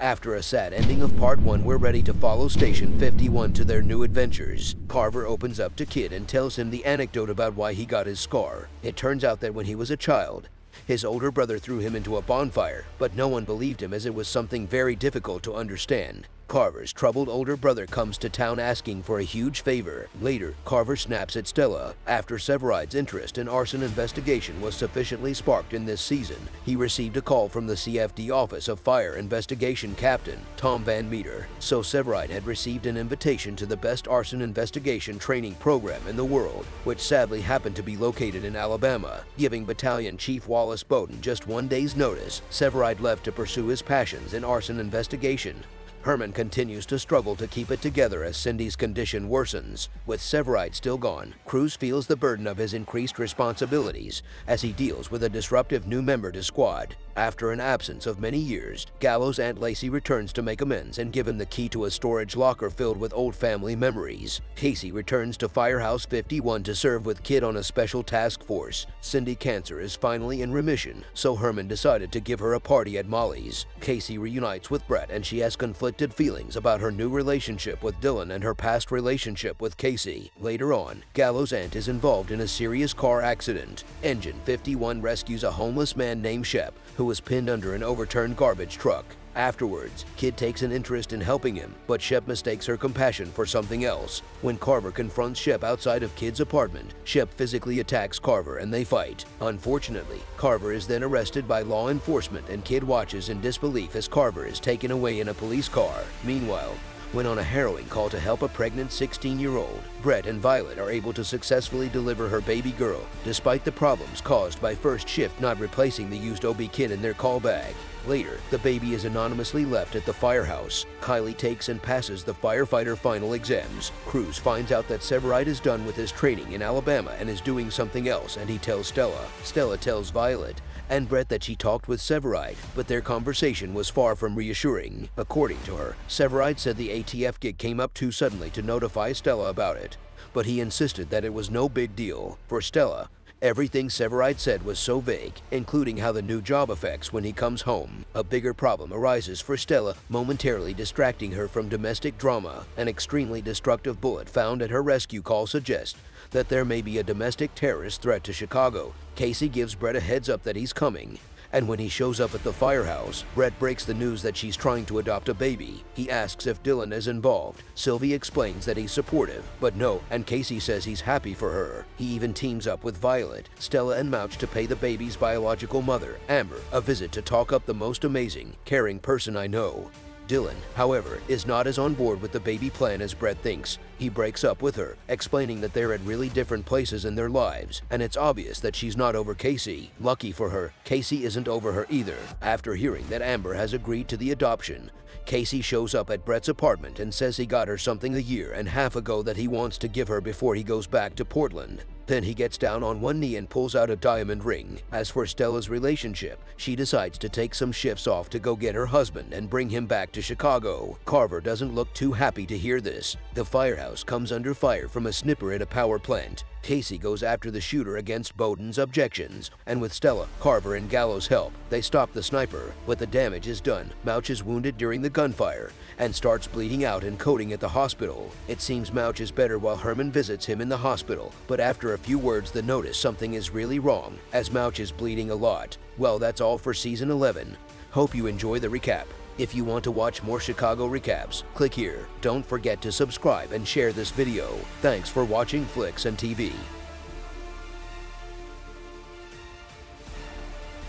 After a sad ending of Part 1, we're ready to follow Station 51 to their new adventures. Carver opens up to Kid and tells him the anecdote about why he got his scar. It turns out that when he was a child, his older brother threw him into a bonfire, but no one believed him as it was something very difficult to understand. Carver's troubled older brother comes to town asking for a huge favor. Later, Carver snaps at Stella. After Severide's interest in arson investigation was sufficiently sparked in this season, he received a call from the CFD Office of Fire Investigation Captain Tom Van Meter. So Severide had received an invitation to the best arson investigation training program in the world, which sadly happened to be located in Alabama. Giving Battalion Chief Wallace Bowden just 1 day's notice, Severide left to pursue his passions in arson investigation. Herman continues to struggle to keep it together as Cindy's condition worsens. With Severide still gone, Cruz feels the burden of his increased responsibilities as he deals with a disruptive new member to squad. After an absence of many years, Gallo's Aunt Lacey returns to make amends and give him the key to a storage locker filled with old family memories. Casey returns to Firehouse 51 to serve with Kid on a special task force. Cindy cancer is finally in remission, so Herman decided to give her a party at Molly's. Casey reunites with Brett and she has conflicted feelings about her new relationship with Dylan and her past relationship with Casey. Later on, Gallo's aunt is involved in a serious car accident. Engine 51 rescues a homeless man named Shep, who was pinned under an overturned garbage truck. Afterwards, Kid takes an interest in helping him, but Shep mistakes her compassion for something else. When Carver confronts Shep outside of Kid's apartment, Shep physically attacks Carver and they fight. Unfortunately, Carver is then arrested by law enforcement and Kid watches in disbelief as Carver is taken away in a police car. Meanwhile, when on a harrowing call to help a pregnant 16-year-old, Brett and Violet are able to successfully deliver her baby girl, despite the problems caused by First Shift not replacing the used OB kit in their call bag. Later, the baby is anonymously left at the firehouse. Kylie takes and passes the firefighter final exams. Cruz finds out that Severide is done with his training in Alabama and is doing something else, and he tells Stella. Stella tells Violet and Brett that she talked with Severide, but their conversation was far from reassuring. According to her, Severide said the ATF gig came up too suddenly to notify Stella about it, but he insisted that it was no big deal. For Stella, everything Severide said was so vague, including how the new job affects when he comes home. A bigger problem arises for Stella, momentarily distracting her from domestic drama. An extremely destructive bullet found at her rescue call suggests that there may be a domestic terrorist threat to Chicago. Casey gives Brett a heads up that he's coming, and when he shows up at the firehouse, Brett breaks the news that she's trying to adopt a baby. He asks if Dylan is involved. Sylvie explains that he's supportive, but no, and Casey says he's happy for her. He even teams up with Violet, Stella, and Mouch to pay the baby's biological mother, Amber, a visit to talk up the most amazing, caring person I know. Dylan, however, is not as on board with the baby plan as Brett thinks. He breaks up with her, explaining that they're at really different places in their lives, and it's obvious that she's not over Casey. Lucky for her, Casey isn't over her either. After hearing that Amber has agreed to the adoption, Casey shows up at Brett's apartment and says he got her something a year and a half ago that he wants to give her before he goes back to Portland. Then he gets down on one knee and pulls out a diamond ring. As for Stella's relationship, she decides to take some shifts off to go get her husband and bring him back to Chicago. Carver doesn't look too happy to hear this. The firehouse comes under fire from a snipper at a power plant. Casey goes after the shooter against Bowden's objections, and with Stella, Carver, and Gallo's help, they stop the sniper. But the damage is done. Mouch is wounded during the gunfire and starts bleeding out and coding at the hospital. It seems Mouch is better while Herman visits him in the hospital, but after a few words they notice something is really wrong, as Mouch is bleeding a lot. Well, that's all for Season 11. Hope you enjoy the recap. If you want to watch more Chicago recaps, click here. Don't forget to subscribe and share this video. Thanks for watching Flicks and TV.